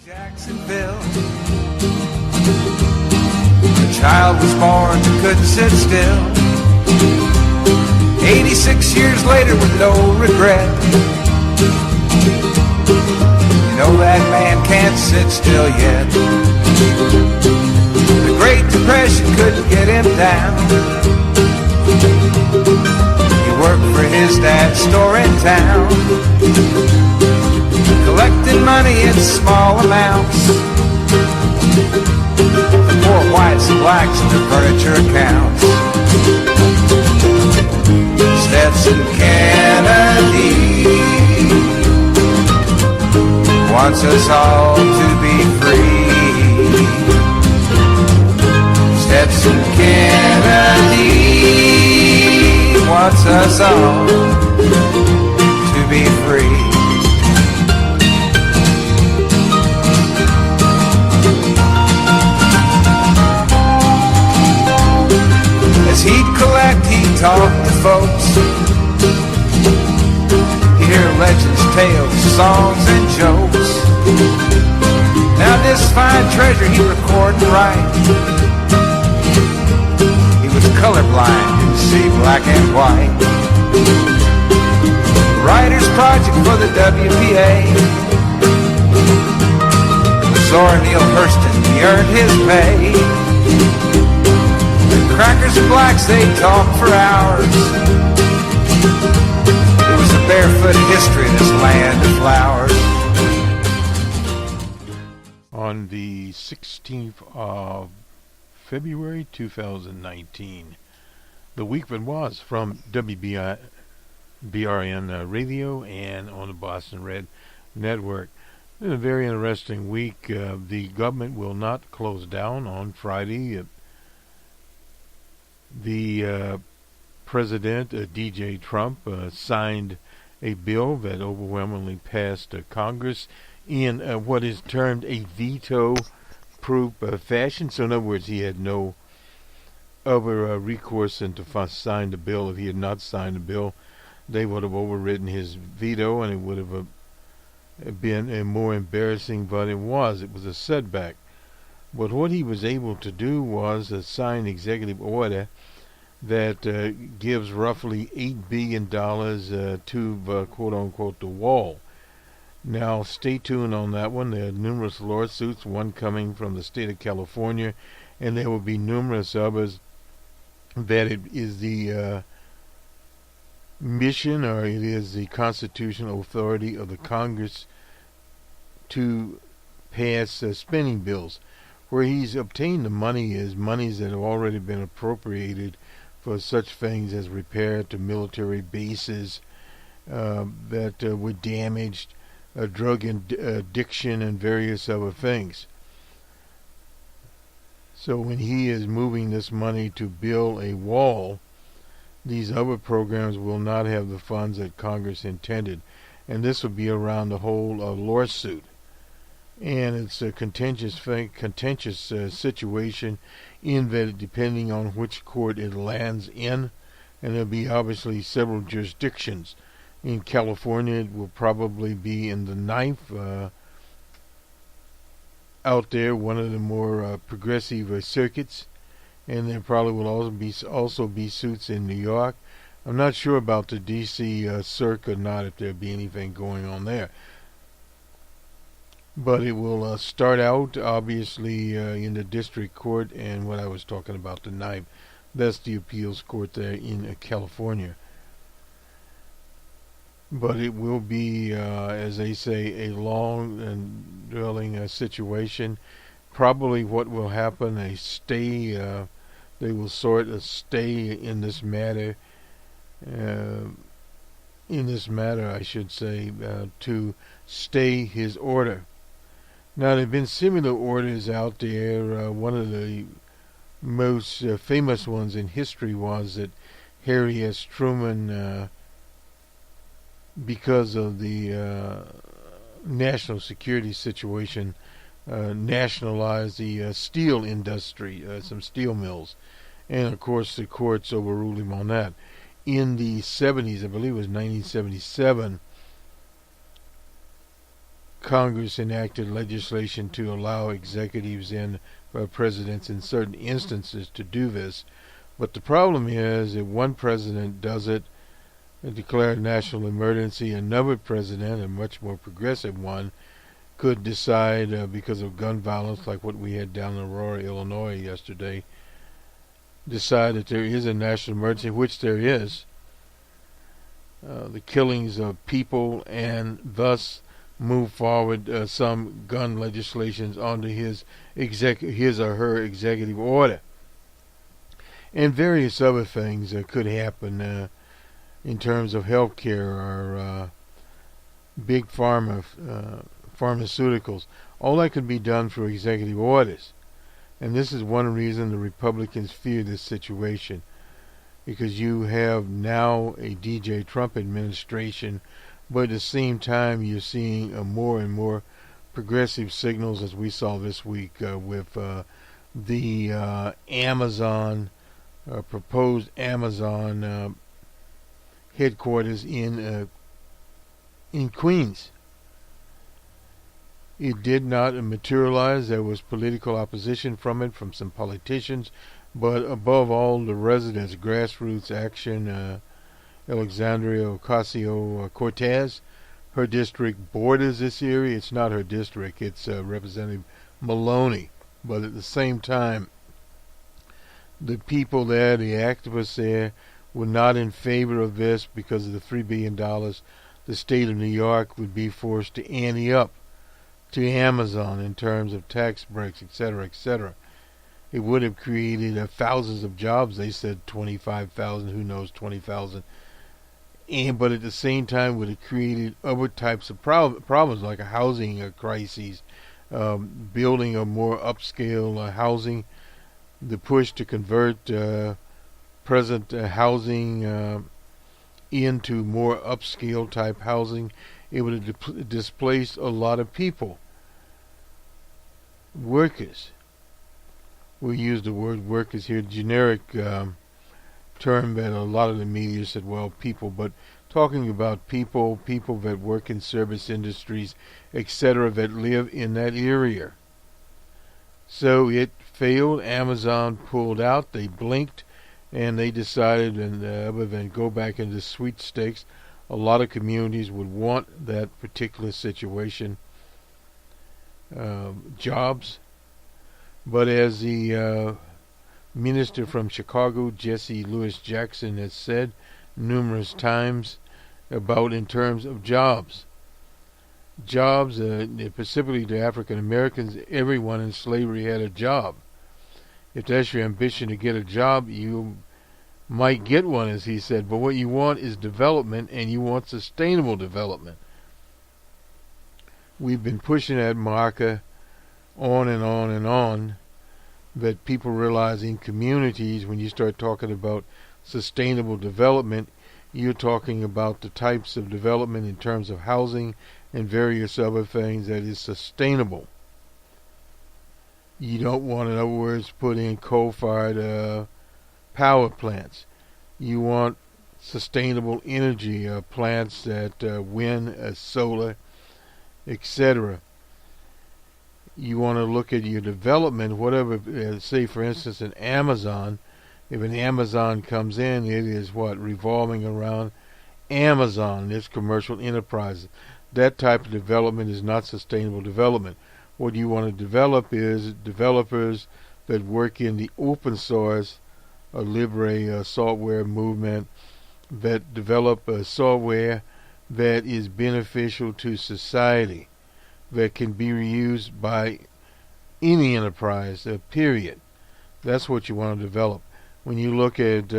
Jacksonville, a child was born who couldn't sit still. 86 years later with no regret. You know that man can't sit still yet. The Great Depression couldn't get him down. He worked for his dad's store in town, collecting money in small amounts for poor whites and blacks and their furniture accounts. Stetson Kennedy wants us all to be free. Stetson Kennedy wants us all to be free. As he'd collect, he'd talk to folks. He'd hear legends, tales, songs, and jokes. Now this fine treasure he'd record and write. He was colorblind, didn't see black and white. Writer's project for the WPA. Zora Neale Hurston, he earned his pay. Crackers and blacks, they talk for hours. It was a barefoot history of this land of flowers. On the 16th of February 2019, the week that was from WBRN Radio and on the Boston Red Network. It's been a very interesting week. The government will not close down on Friday. The President, DJ Trump, signed a bill that overwhelmingly passed Congress in what is termed a veto-proof fashion. So in other words, he had no other recourse than to sign the bill. If he had not signed the bill, they would have overridden his veto, and it would have been more embarrassing, but it was a setback. But what he was able to do was sign executive order that gives roughly $8 billion to quote-unquote the wall. Now, stay tuned on that one. There are numerous lawsuits, one coming from the state of California, and there will be numerous others that it is the mission, or it is the constitutional authority of the Congress to pass spending bills. Where he's obtained the money is monies that have already been appropriated for such things as repair to military bases that were damaged, drug addiction, and various other things. So when he is moving this money to build a wall, these other programs will not have the funds that Congress intended. And this will be around the whole lawsuit. And it's a contentious situation in that depending on which court it lands in, and there'll be obviously several jurisdictions. In California, it will probably be in the ninth out there, one of the more progressive circuits, and there probably will also be suits in New York. I'm not sure about the D.C. circuit or not, if there'll be anything going on there. But it will start out, obviously, in the district court, and what I was talking about, the ninth, that's the appeals court there in California. But it will be, as they say, a long and dwelling situation. Probably what will happen, they will sort of stay in this matter, I should say, to stay his order. Now, there have been similar orders out there. One of the most famous ones in history was that Harry S. Truman, because of the national security situation, nationalized the steel industry, some steel mills. And, of course, the courts overruled him on that. In the 70s, I believe it was 1977, Congress enacted legislation to allow executives and presidents in certain instances to do this. But the problem is if one president does it and declare a national emergency, another president, a much more progressive one, could decide because of gun violence like what we had down in Aurora, Illinois yesterday, decide that there is a national emergency, which there is, the killings of people, and thus move forward some gun legislations onto his or her executive order. And various other things could happen in terms of health care or big pharmaceuticals. All that could be done through executive orders. And this is one reason the Republicans fear this situation, because you have now a DJ Trump administration, but at the same time you're seeing more and more progressive signals, as we saw this week with the Amazon, proposed Amazon headquarters in Queens. It did not materialize. There was political opposition from it, from some politicians, but above all, the residents, grassroots action. Alexandria-Ocasio-Cortez, her district borders this area. It's not her district, it's Representative Maloney. But at the same time, the people there, the activists there, were not in favor of this because of the $3 billion the state of New York would be forced to ante up to Amazon in terms of tax breaks, etc., etc. It would have created thousands of jobs. They said 25,000, who knows, 20,000. But at the same time would have created other types of problems like a housing crisis, building a more upscale housing, the push to convert present housing into more upscale type housing. It would have displaced a lot of people. Workers. We use the word workers here, generic term that a lot of the media said, well, people, but talking about people that work in service industries, etc., that live in that area. So it failed. Amazon pulled out. They blinked, and they decided, and other than go back into sweepstakes, a lot of communities would want that particular situation, jobs. But as the minister from Chicago, Jesse Lewis Jackson, has said numerous times about in terms of jobs, specifically to African Americans, everyone in slavery had a job. If that's your ambition to get a job, you might get one, as he said, but what you want is development, and you want sustainable development. We've been pushing that marker on and on and on, that people realize in communities, when you start talking about sustainable development, you're talking about the types of development in terms of housing and various other things that is sustainable. You don't want, in other words, put in coal-fired power plants. You want sustainable energy plants that wind, solar, etc. You want to look at your development, whatever, say for instance an Amazon. If an Amazon comes in, it is revolving around Amazon, its commercial enterprises. That type of development is not sustainable development. What you want to develop is developers that work in the open source libre software movement, that develop software that is beneficial to society, that can be reused by any enterprise, period. That's what you want to develop. When you look at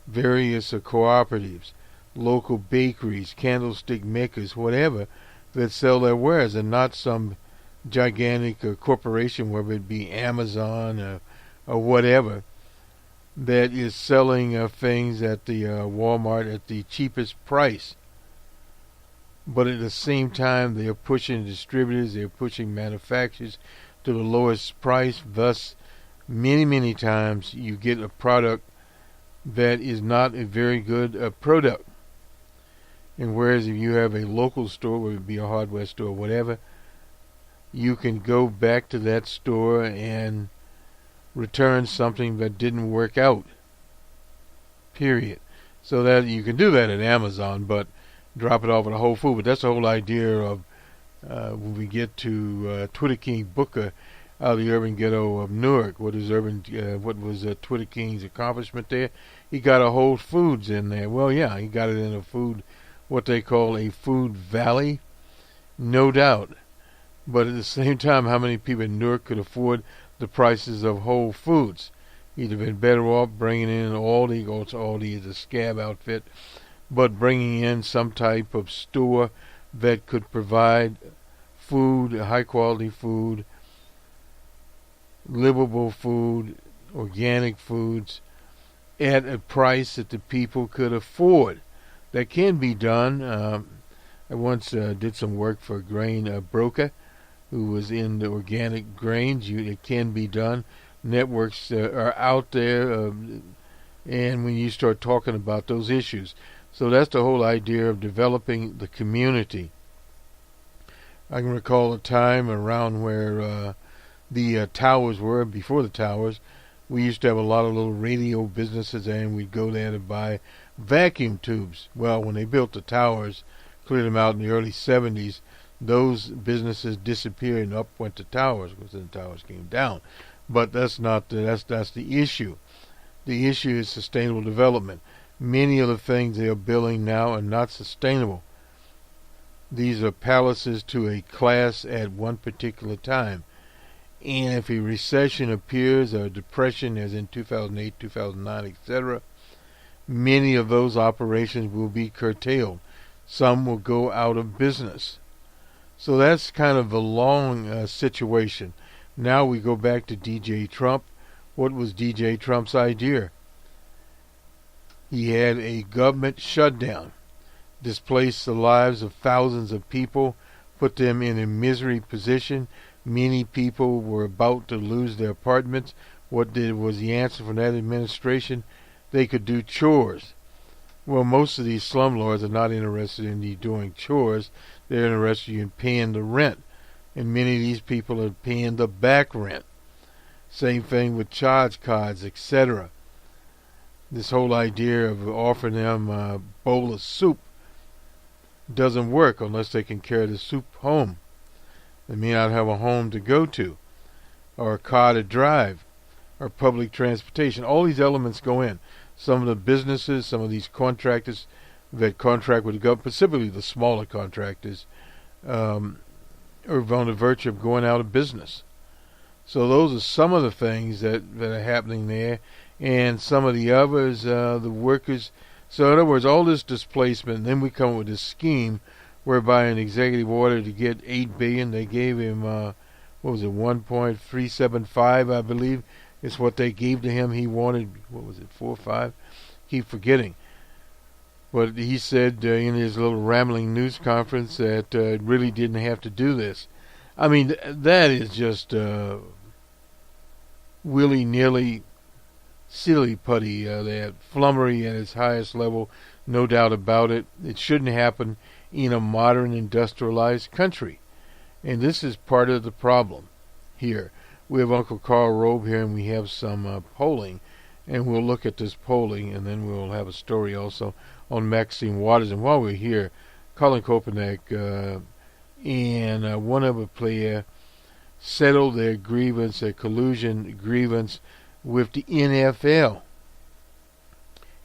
various cooperatives, local bakeries, candlestick makers, whatever, that sell their wares, and not some gigantic corporation, whether it be Amazon or whatever, that is selling things at the Walmart at the cheapest price. But at the same time, they are pushing distributors, they are pushing manufacturers to the lowest price. Thus, many times you get a product that is not a very good product. And whereas if you have a local store, whether it be a hardware store or whatever, you can go back to that store and return something that didn't work out. Period. So that you can do that at Amazon, but drop it off at a Whole Food. But that's the whole idea of when we get to Twitter King Booker out of the urban ghetto of Newark. What was Twitter King's accomplishment there? He got a Whole Foods in there. Well, yeah, he got it in a food, what they call a food valley, no doubt. But at the same time, how many people in Newark could afford the prices of Whole Foods? He'd have been better off bringing in Aldi. Aldi is a scab outfit, but bringing in some type of store that could provide food, high quality food, livable food, organic foods at a price that the people could afford. That can be done. I once did some work for a grain broker who was in the organic grains. It can be done. Networks are out there, and when you start talking about those issues. So that's the whole idea of developing the community. I can recall a time around where the towers were. Before the towers, we used to have a lot of little radio businesses, and we'd go there to buy vacuum tubes. Well, when they built the towers, cleared them out in the early 70s, those businesses disappeared, and up went the towers, because then the towers came down. But that's not that's the issue. The issue is sustainable development. Many of the things they are building now are not sustainable. These are palaces to a class at one particular time. And if a recession appears, or a depression as in 2008, 2009, etc., many of those operations will be curtailed. Some will go out of business. So that's kind of the long situation. Now we go back to DJ Trump. What was DJ Trump's idea? He had a government shutdown, displaced the lives of thousands of people, put them in a misery position. Many people were about to lose their apartments. What was the answer from that administration? They could do chores. Well, most of these slumlords are not interested in doing chores. They're interested in paying the rent. And many of these people are paying the back rent. Same thing with charge cards, etc. This whole idea of offering them a bowl of soup doesn't work unless they can carry the soup home. They may not have a home to go to, or a car to drive, or public transportation. All these elements go in. Some of the businesses, some of these contractors that contract with the government, specifically the smaller contractors, are on the verge of going out of business. So those are some of the things that are happening there. And some of the others, the workers. So in other words, all this displacement, and then we come up with this scheme whereby an executive order to get $8 billion, they gave him, what was it, 1.375, I believe, is what they gave to him. He wanted, what was it, 4 or 5? Keep forgetting. But he said in his little rambling news conference that really didn't have to do this. I mean, that is just willy-nilly, silly-putty. That flummery at its highest level, no doubt about it. It shouldn't happen in a modern, industrialized country. And this is part of the problem here. We have Uncle Carl Robe here, and we have some polling. And we'll look at this polling, and then we'll have a story also on Maxine Waters. And while we're here, Colin Kaepernick and one other player settled their grievance, their collusion grievance with the NFL.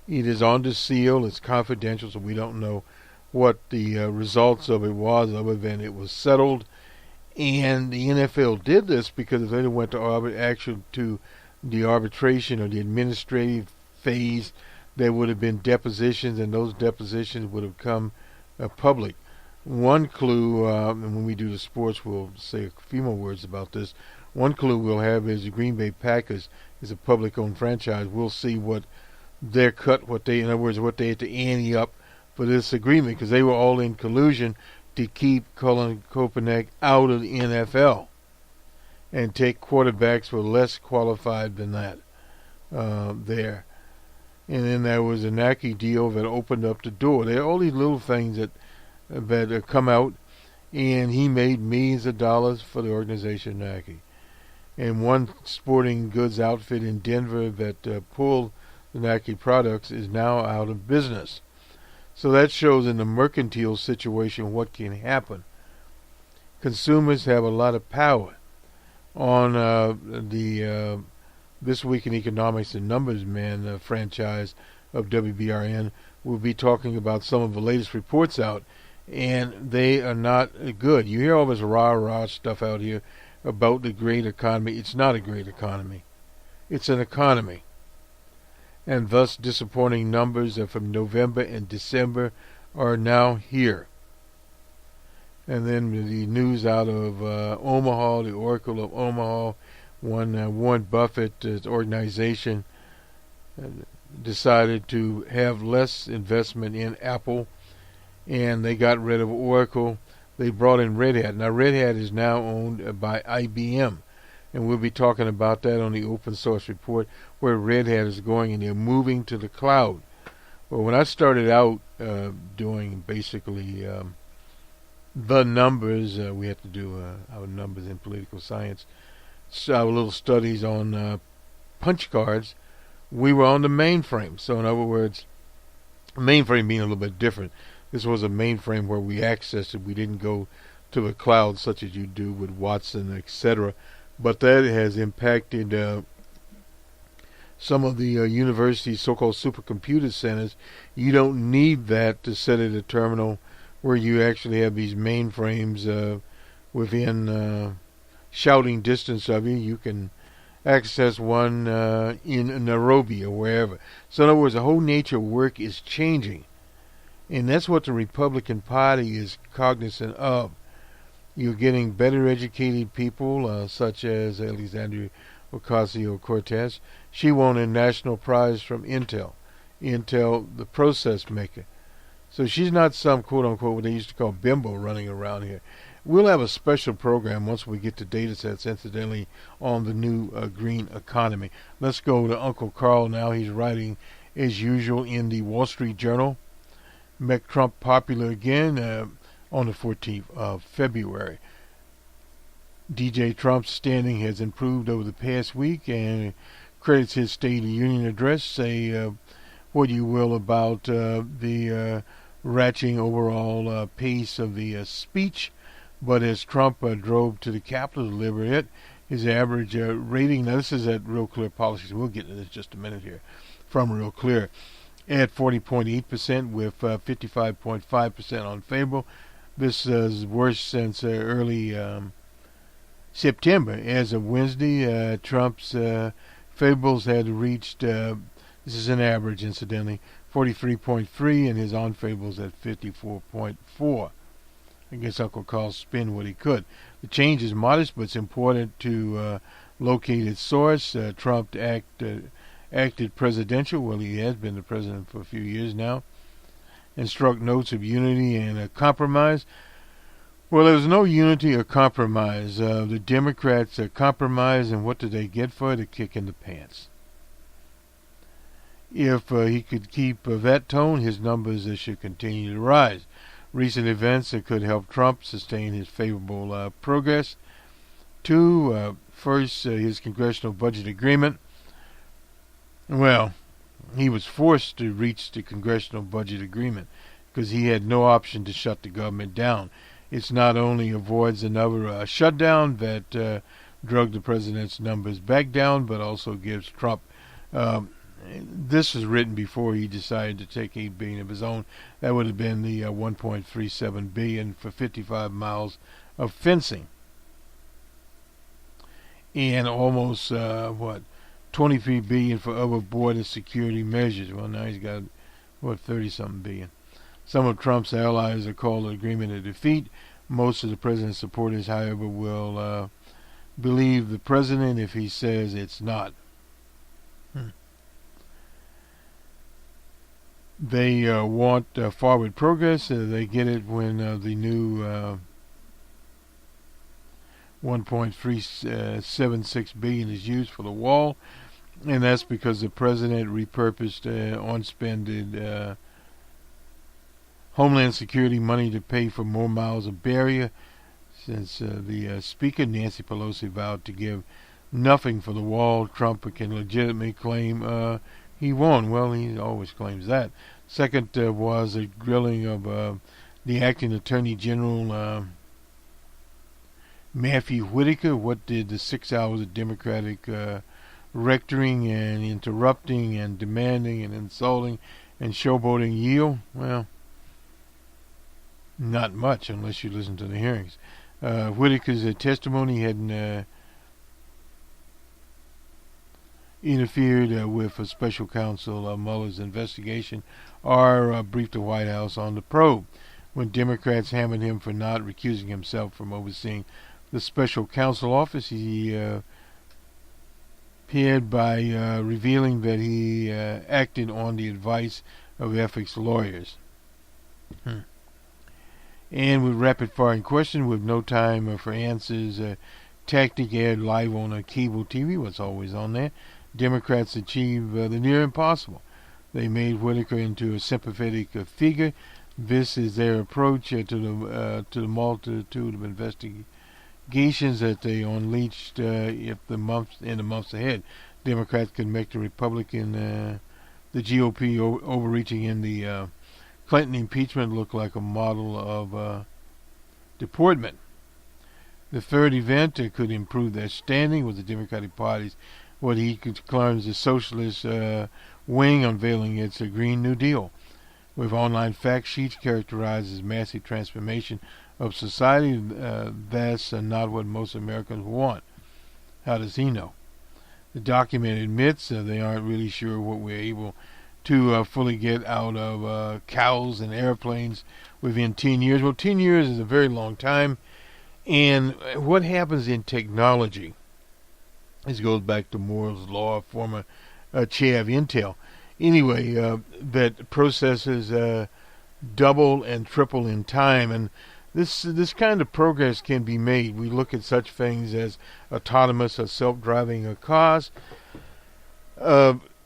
It is under seal, it's confidential, so we don't know what the results of it was, other than it was settled. And the NFL did this because if they went to the arbitration or the administrative phase, there would have been depositions, and those depositions would have come public. One clue, and when we do the sports, we'll say a few more words about this. One clue we'll have is the Green Bay Packers is a public-owned franchise. We'll see what their cut, in other words, what they had to ante up for this agreement, because they were all in collusion to keep Colin Kaepernick out of the NFL and take quarterbacks who are less qualified than that there. And then there was a NACI deal that opened up the door. There are all these little things that come out, and he made millions of dollars for the organization NACI. And one sporting goods outfit in Denver that pulled the NACI products is now out of business. So that shows in the mercantile situation what can happen. Consumers have a lot of power. On the This Week in Economics and Numbers Man franchise of WBRN, we'll be talking about some of the latest reports out, and they are not good. You hear all this rah-rah stuff out here about the great economy. It's not a great economy. It's an economy. And thus disappointing numbers from November and December are now here. And then the news out of Omaha, the Oracle of Omaha, Warren Buffett's organization decided to have less investment in Apple, and they got rid of Oracle. They brought in Red Hat. Now, Red Hat is now owned by IBM, and we'll be talking about that on the open source report, where Red Hat is going, and they're moving to the cloud. Well, when I started out doing basically the numbers, we had to do our numbers in political science, so our little studies on punch cards, we were on the mainframe. So in other words, mainframe being a little bit different. This was a mainframe where we accessed it. We didn't go to the cloud such as you do with Watson, etc. But that has impacted some of the universities' so-called supercomputer centers. You don't need that to set at a terminal where you actually have these mainframes within shouting distance of you. You can access one in Nairobi or wherever. So in other words, the whole nature of work is changing. And that's what the Republican Party is cognizant of. You're getting better educated people, such as Alexandriaocasio-cortez. She won a national prize from Intel, the process maker. So she's not some quote-unquote what they used to call bimbo running around here. We'll have a special program once we get to data sets, incidentally, on the new green economy. Let's go to Uncle Carl now. He's writing, as usual, in the Wall Street Journal. Make Trump popular again on the 14th of February. DJ Trump's standing has improved over the past week, and credits his State of the Union address. Say what you will about the ratcheting overall pace of the speech, but as Trump drove to the Capitol to deliver it, his average rating, now this is at Real Clear Policies, we'll get to this in just a minute here, from Real Clear, at 40.8% with 55.5% unfavorable. This is worse since early September. As of Wednesday, Trump's favorables had reached, this is an average incidentally, 43.3, and his unfavorables at 54.4. I guess Uncle Carl spin what he could. The change is modest, but it's important to locate its source. Trump acted presidential. Well, he has been the president for a few years now, and struck notes of unity and compromise. Well, there's no unity or compromise. The Democrats compromised, and what did they get for it? A kick in the pants. If he could keep that tone, his numbers should continue to rise. Recent events that could help Trump sustain his favorable progress. Two, first, his congressional budget agreement. Well, he was forced to reach the congressional budget agreement because he had no option to shut the government down. It not only avoids another shutdown that drug the president's numbers back down, but also gives Trump, this was written before he decided to take $8 billion of his own. That would have been the $1.37 billion for 55 miles of fencing, and almost $23 billion for other border security measures. Well, now he's got 30-something billion. Some of Trump's allies have called the agreement a defeat. Most of the president's supporters, however, will believe the president if he says it's not. They want forward progress. They get it when the new $1.376 billion is used for the wall. And that's because the president repurposed unspended Homeland Security money to pay for more miles of barrier, since the Speaker, Nancy Pelosi, vowed to give nothing for the wall. Trump can legitimately claim he won. Well, he always claims that. Second was a grilling of the acting Attorney General Matthew Whitaker. What did the 6 hours of Democratic rectoring and interrupting and demanding and insulting and showboating yield? Well, not much unless you listen to the hearings. Whitaker's testimony hadn't interfered with a special counsel Mueller's investigation or briefed the White House on the probe. When Democrats hammered him for not recusing himself from overseeing the special counsel office, he appeared by revealing that he acted on the advice of ethics lawyers. And with rapid firing questions with no time for answers, tactic aired live on cable TV, what's always on there. Democrats achieved the near impossible. They made Whitaker into a sympathetic figure. This is their approach to the multitude of investigations that they unleashed in the months ahead. Democrats could make the Republican, the GOP overreaching in the Clinton impeachment look like a model of deportment. The third event could improve their standing with the Democratic Party's what he claims the socialist wing unveiling its Green New Deal, with online fact sheets characterized as massive transformation of society. That's not what most Americans want. How does he know? The document admits they aren't really sure what we're able to fully get out of cows and airplanes within 10 years. Well, 10 years is a very long time. And what happens in technology, this goes back to Moore's law, former chair of Intel. Anyway, that processes double and triple in time. And this kind of progress can be made. We look at such things as autonomous or self-driving cars,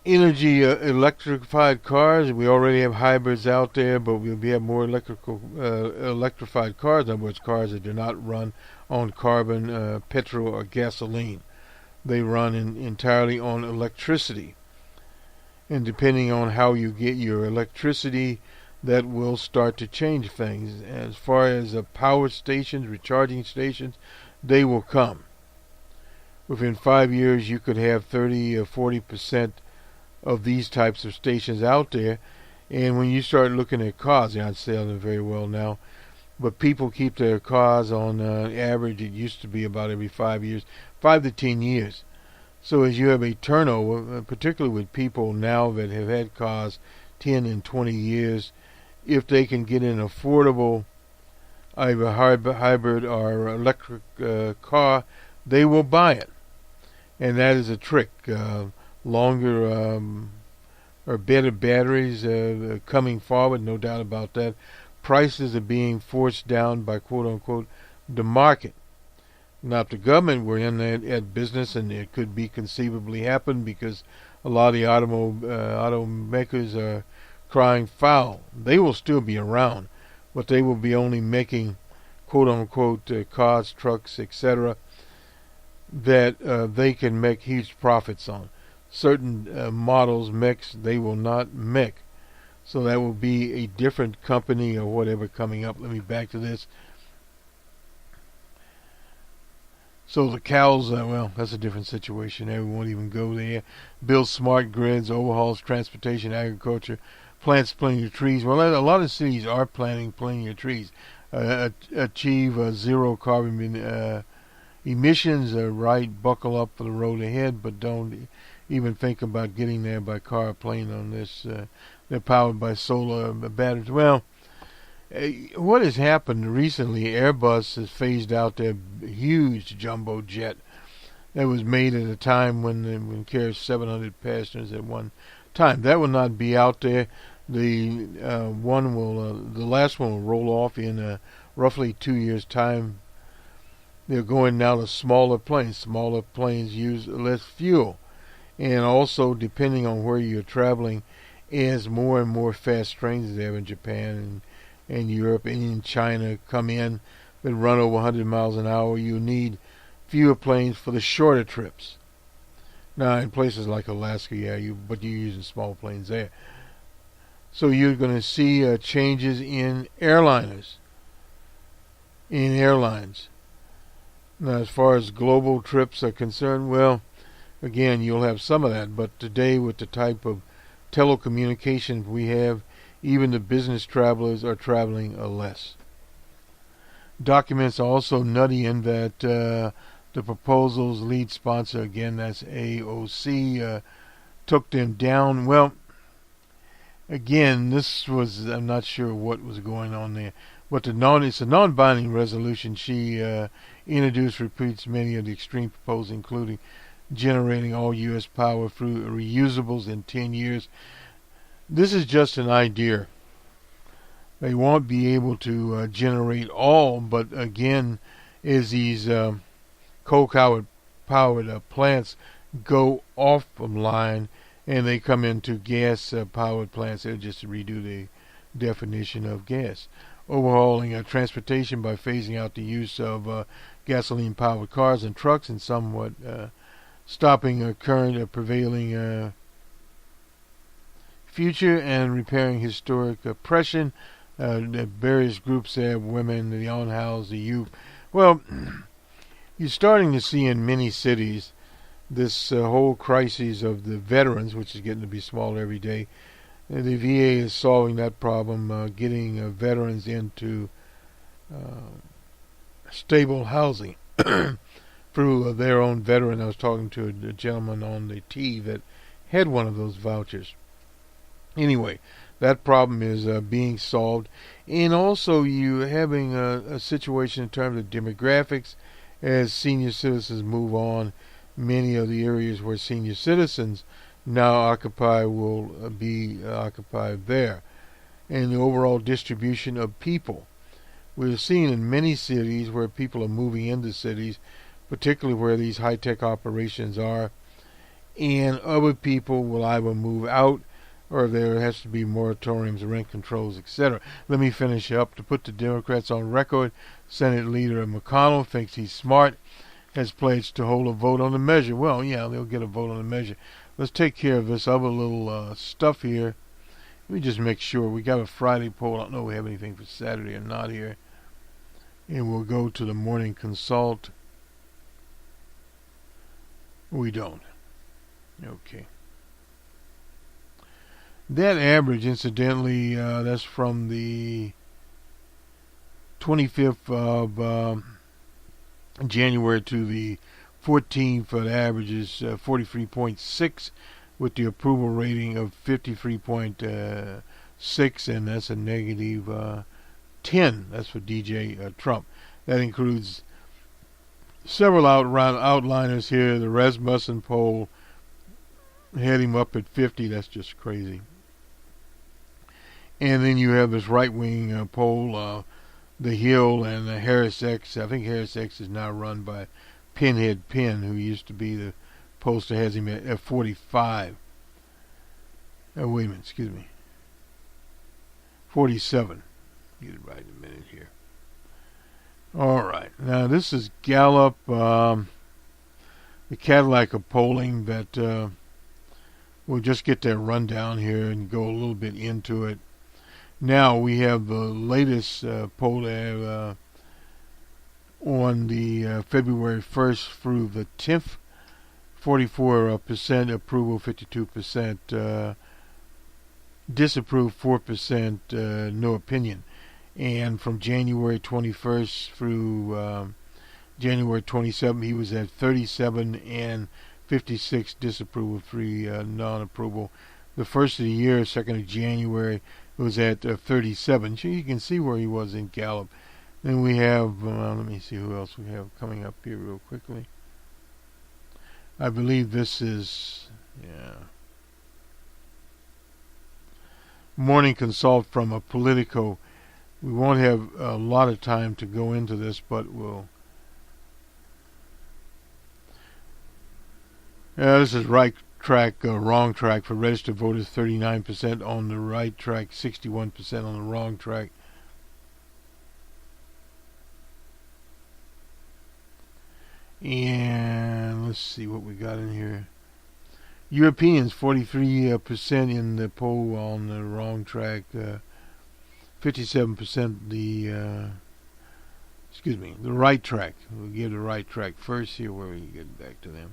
energy electrified cars. We already have hybrids out there, but we'll have more electrified cars. In other words, cars that do not run on carbon, petrol, or gasoline. They run entirely on electricity. And depending on how you get your electricity, that will start to change things. As far as power stations, recharging stations, they will come. Within 5 years, you could have 30 or 40% of these types of stations out there. And when you start looking at cars, they're not selling very well now, but people keep their cars on average. It used to be about every 5 years, 5 to 10 years. So as you have a turnover, particularly with people now that have had cars 10 and 20 years, if they can get an affordable either hybrid or electric car, they will buy it. And that is a trick. Longer or better batteries coming forward, no doubt about that. Prices are being forced down by quote-unquote the market. Now, if the government were in that business, and it could be conceivably happen because a lot of the automakers are crying foul, they will still be around, but they will be only making quote-unquote cars, trucks, etc., that they can make huge profits on. Certain models, mix, they will not make. So that will be a different company or whatever coming up. Let me back to this. So the cows, well, that's a different situation. They won't even go there. Build smart grids, overhauls transportation, agriculture, plants plenty of trees. Well, a lot of cities are planting plenty of trees. Achieve zero carbon emissions. Right, buckle up for the road ahead, but don't even think about getting there by car or plane on this. They're powered by solar batteries. Well, what has happened recently, Airbus has phased out their huge jumbo jet that was made at a time when carried 700 passengers at one time. That will not be out there. The last one will roll off in roughly 2 years' time. They're going now to smaller planes. Smaller planes use less fuel. And also, depending on where you're traveling, as more and more fast trains they have in Japan and Europe and in China come in that run over 100 miles an hour, you need fewer planes for the shorter trips. Now, in places like Alaska, but you're using small planes there. So you're going to see changes in airlines. In airlines. Now, as far as global trips are concerned, well, again, you'll have some of that. But today, with the type of telecommunications we have, even the business travelers are traveling less. Documents are also nutty in that the proposal's lead sponsor, again, that's AOC, took them down. Well, again, this was, I'm not sure what was going on there. But it's a non-binding resolution. She introduced repeats many of the extreme proposals, including generating all U.S. power through reusables in 10 years. This is just an idea. They won't be able to generate all, but again, as these coal-powered plants go off of line and they come into gas-powered plants, they'll just redo the definition of gas. Overhauling transportation by phasing out the use of gasoline-powered cars and trucks, and somewhat stopping current prevailing future and repairing historic oppression. The various groups there, women, the unhoused, the youth. Well, you're starting to see in many cities this whole crisis of the veterans, which is getting to be smaller every day. The VA is solving that problem, getting veterans into stable housing through their own veteran. I was talking to a gentleman on the T that had one of those vouchers. Anyway, that problem is being solved. And also you having a situation in terms of demographics as senior citizens move on. Many of the areas where senior citizens now occupy will be occupied there. And the overall distribution of people. We're seeing in many cities where people are moving into cities, particularly where these high-tech operations are, and other people will either move out or there has to be moratoriums, rent controls, etc. Let me finish up. To put the Democrats on record, Senate Leader McConnell thinks he's smart, has pledged to hold a vote on the measure. Well, yeah, they'll get a vote on the measure. Let's take care of this other little stuff here. Let me just make sure. We got a Friday poll. I don't know if we have anything for Saturday or not here. And we'll go to the morning consult. We don't. Okay. That average, incidentally, that's from the 25th of January to the 14th. The average is 43.6 with the approval rating of 53.6, and that's a negative 10. That's for DJ Trump. That includes several outliners here. The Rasmussen poll had him up at 50. That's just crazy. And then you have this right-wing poll, the Hill and the Harris X. I think Harris X is now run by Pinhead Penn, who used to be the pollster, has him at 45. Wait a minute, excuse me. 47. Get it right in a minute here. All right. Now, this is Gallup, the Cadillac of polling that we'll just get their rundown here and go a little bit into it. Now, we have the latest poll there on the February 1st through the 10th. 44% approval, 52% disapprove, 4% no opinion. And from January 21st through January 27th, he was at 37 and 56 disapproval, 3 non-approval. The first of the year, 2nd of January, was at 37. So you can see where he was in Gallup. Then we have, let me see who else we have coming up here real quickly. I believe this is, Morning Consult from a Politico. We won't have a lot of time to go into this, but we'll. This is wrong track for registered voters, 39% on the right track, 61% on the wrong track. And let's see what we got in here. Europeans, 43% in the poll on the wrong track, 57% the right track. We'll give the right track first here where we get back to them.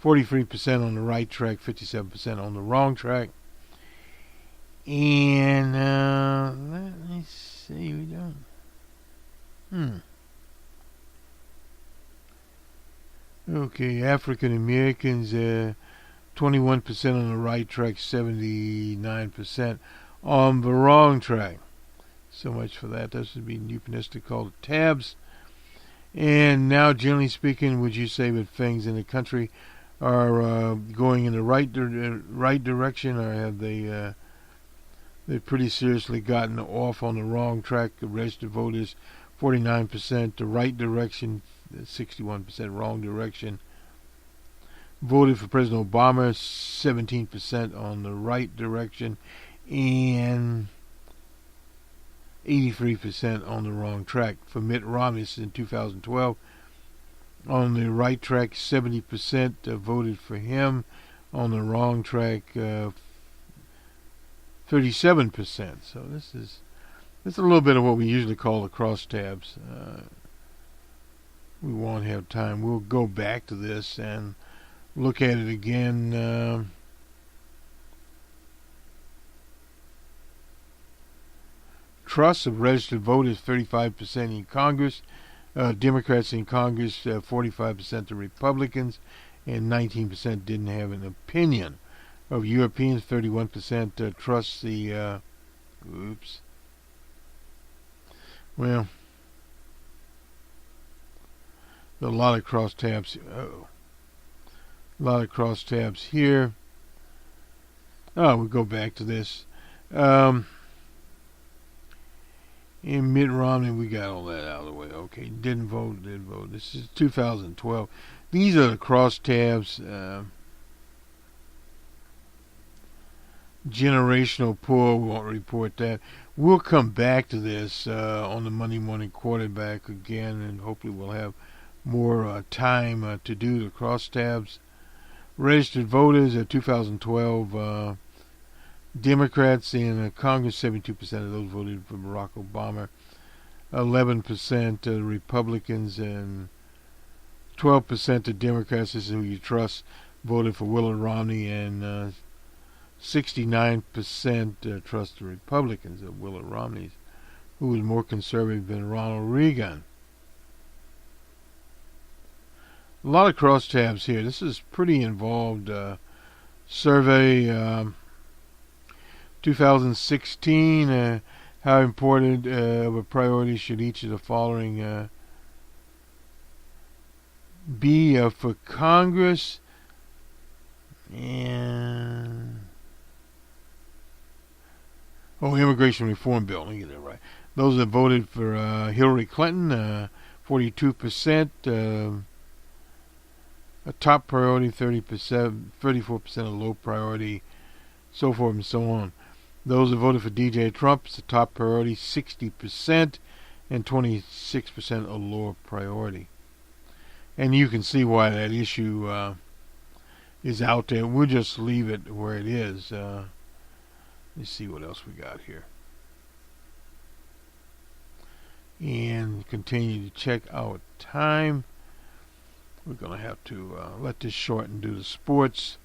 43% on the right track, 57% on the wrong track. And let me see, we don't. Okay, African Americans, 21% on the right track, 79% on the wrong track. So much for that. Those would be euphemistic called tabs. And now, generally speaking, would you say that things in the country are going in the right direction, or have they pretty seriously gotten off on the wrong track? The registered voters, 49%, the right direction, 61% wrong direction. Voted for President Obama, 17% on the right direction, and 83% on the wrong track. For Mitt Romney in 2012, on the right track, 70% voted for him. On the wrong track, 37%. So this is a little bit of what we usually call the crosstabs. We won't have time. We'll go back to this and look at it again. Trust of registered voters, 35% in Congress. Democrats in Congress, 45% to Republicans, and 19% didn't have an opinion. Of Europeans, 31% trust the... Well, there are a lot of crosstabs. A lot of crosstabs here. We'll go back to this. In Mitt Romney, we got all that out of the way. Okay, did vote. This is 2012. These are the crosstabs. Generational poor, we won't report that. We'll come back to this on the Monday Morning Quarterback again, and hopefully we'll have more time to do the crosstabs. Registered voters, 2012, Democrats in Congress, 72% of those voted for Barack Obama, 11% Republicans, and 12% of Democrats, this is who you trust, voted for Willard Romney, and 69% trust the Republicans of Willard Romney, who was more conservative than Ronald Reagan. A lot of crosstabs here. This is pretty involved survey. 2016, how important of a priority should each of the following be for Congress? And immigration reform bill. Let me get that right. Those that voted for Hillary Clinton, 42%. A top priority, 30%, 34% a low priority, so forth and so on. Those that voted for DJ Trump, it's a top priority, 60%, and 26% a lower priority. And you can see why that issue is out there. We'll just leave it where it is. Let's see what else we got here. And continue to check our time. We're going to have to let this short and do the sports.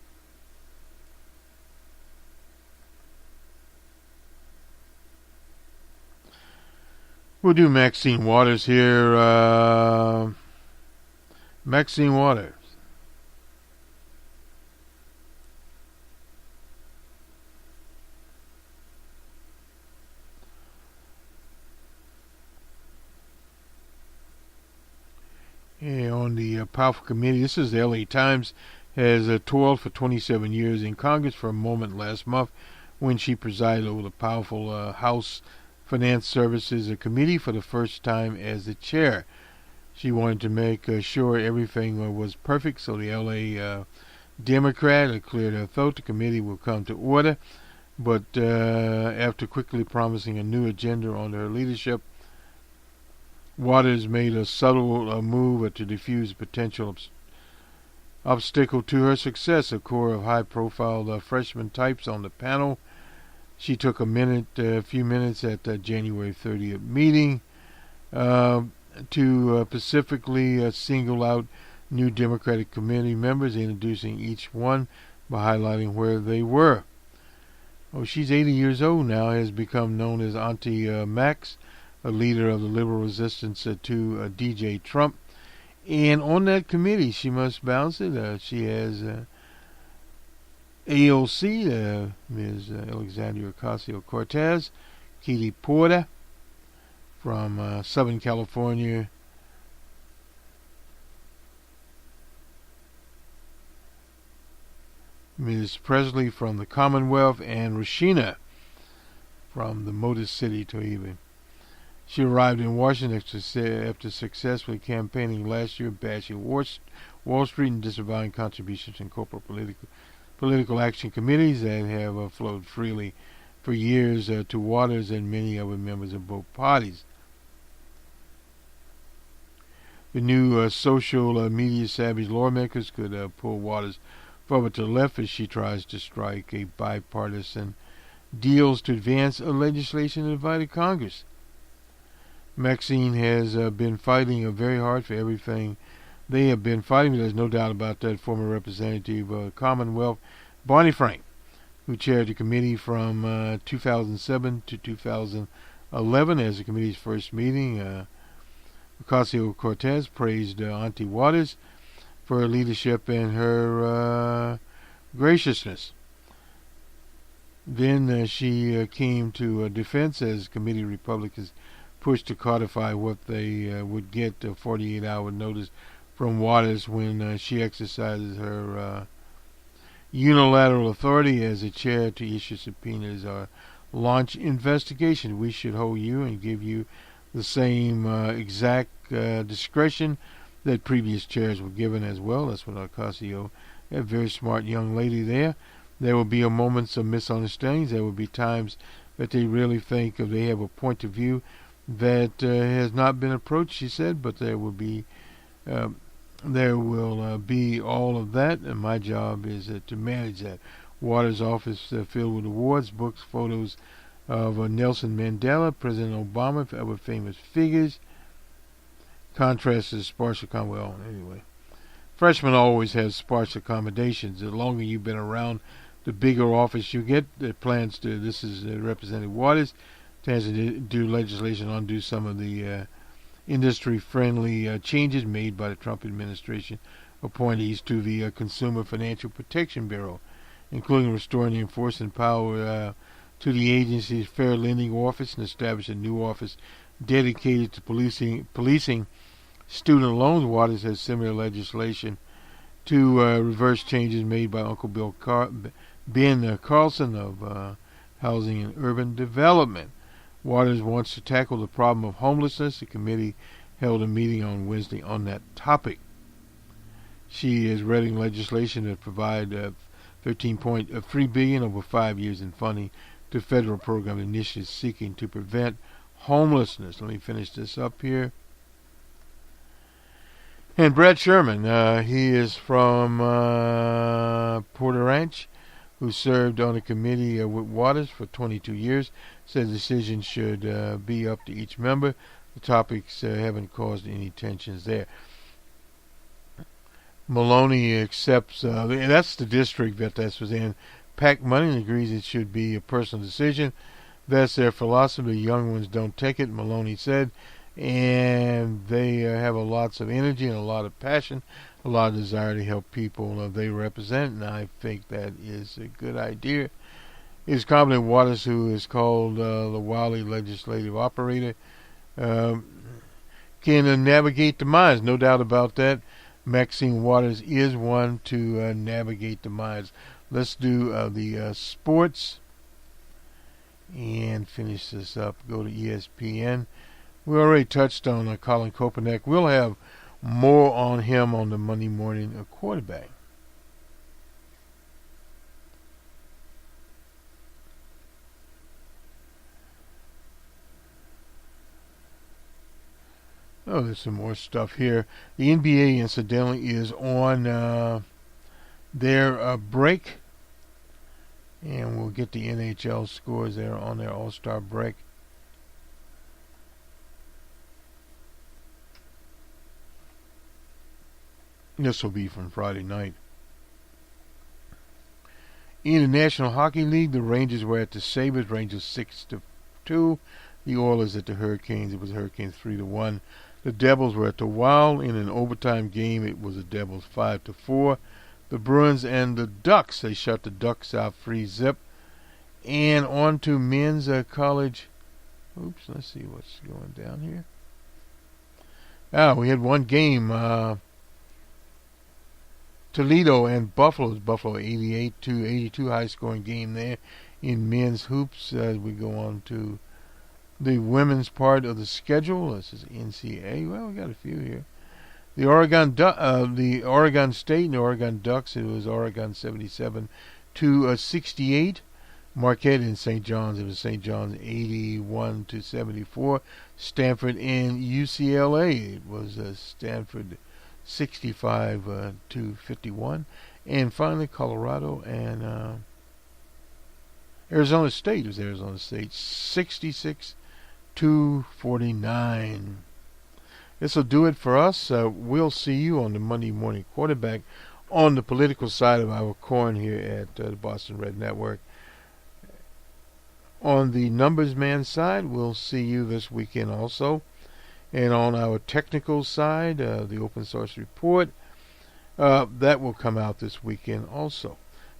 We'll do Maxine Waters here. Maxine Waters. On the powerful committee, this is the LA Times, has toiled for 27 years in Congress for a moment last month when she presided over the powerful House Finance Services Committee for the first time as the chair. She wanted to make sure everything was perfect, so the LA Democrat, cleared her throat. The committee will come to order, but after quickly promising a new agenda under her leadership, Waters made a subtle move to defuse potential obstacle to her success. A core of high-profile freshman types on the panel. She took a few minutes at the January 30th meeting to specifically single out new Democratic committee members, introducing each one by highlighting where they were. Oh, she's 80 years old now, has become known as Auntie Max, a leader of the liberal resistance to DJ Trump. And on that committee, she must bounce it. She has AOC, Ms. Alexandria-Ocasio-Cortez, Katie Porter from Southern California, Ms. Presley from the Commonwealth, and Hiroshimaana from the Motor City, Toiba. She arrived in Washington after successfully campaigning last year, bashing Wall Street and disavowing contributions in corporate political action committees that have flowed freely for years to Waters and many other members of both parties. The new social media savage lawmakers could pull Waters further to the left as she tries to strike a bipartisan deals to advance a legislation to divide Congress. Maxine has been fighting very hard for everything they have been fighting. There's no doubt about that. Former Representative Commonwealth Barney Frank, who chaired the committee from 2007 to 2011 as the committee's first meeting. Ocasio-Cortez praised Auntie Waters for her leadership and her graciousness. Then she came to defense as committee Republicans pushed to codify what they would get a 48-hour notice from Waters when she exercises her unilateral authority as a chair to issue subpoenas or launch investigations. We should hold you and give you the same exact discretion that previous chairs were given as well. That's what Ocasio, a very smart young lady there. There will be moments of misunderstandings. There will be times that they really think they have a point of view that has not been approached, she said, but there will be all of that, and my job is to manage that. Waters' office filled with awards, books, photos of Nelson Mandela, President Obama, other famous figures. Contrast to sparse anyway. Freshmen always have sparse accommodations. The longer you've been around, the bigger office you get. The plans to, this is Representative Waters, plans to do legislation, undo some of the industry-friendly changes made by the Trump administration appointees to the Consumer Financial Protection Bureau, including restoring the enforcement power to the agency's Fair Lending Office and establish a new office dedicated to policing student loans. Waters has similar legislation to reverse changes made by Uncle Ben Carlson of Housing and Urban Development. Waters wants to tackle the problem of homelessness. The committee held a meeting on Wednesday on that topic. She is readying legislation that provide $13.3 billion over 5 years in funding to federal program initiatives seeking to prevent homelessness. Let me finish this up here. And Brad Sherman, he is from Porter Ranch, who served on a committee with Waters for 22 years, said decisions should be up to each member. The topics haven't caused any tensions there. Maloney accepts, that's the district that was in, PAC money and agrees it should be a personal decision. That's their philosophy. Young ones don't take it, Maloney said, and they have lots of energy and a lot of passion, a lot of desire to help people they represent, and I think that is a good idea. It is Competent Waters, who is called the wily legislative operator, can navigate the minds, no doubt about that. Maxine Waters is one to navigate the minds. Let's do the sports and finish this up. Go to ESPN. We already touched on Colin Kaepernick. We'll have more on him on the Monday morning quarterback. Oh, there's some more stuff here. The NBA, incidentally, is on their break. And we'll get the NHL scores there on their All-Star break. This will be from Friday night. In the National Hockey League, the Rangers were at the Sabres. Rangers 6-2. The Oilers at the Hurricanes. It was Hurricanes 3-1. The Devils were at the Wild. In an overtime game, it was the Devils 5-4. The Bruins and the Ducks. They shut the Ducks out 3-0. And on to men's college. Oops, let's see what's going down here. We had one game. Toledo and Buffalo 88-82, high-scoring game there in men's hoops. As we go on to the women's part of the schedule, this is NCAA. Well, we got a few here. The Oregon State and the Oregon Ducks. It was Oregon 77-68. Marquette and St. John's. It was St. John's 81-74. Stanford and UCLA. It was Stanford 65-51. And finally, Colorado and Arizona State. It was Arizona State 66-49. This will do it for us. We'll see you on the Monday Morning Quarterback on the political side of our coin here at the Boston Red Network. On the numbers man side, we'll see you this weekend also. And on our technical side, the open source report, that will come out this weekend also.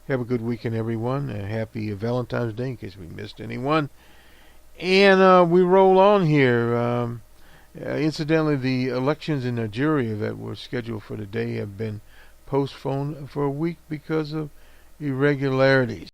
Have a good weekend, everyone. Happy Valentine's Day, in case we missed anyone. And we roll on here. Incidentally, the elections in Nigeria that were scheduled for today have been postponed for a week because of irregularities.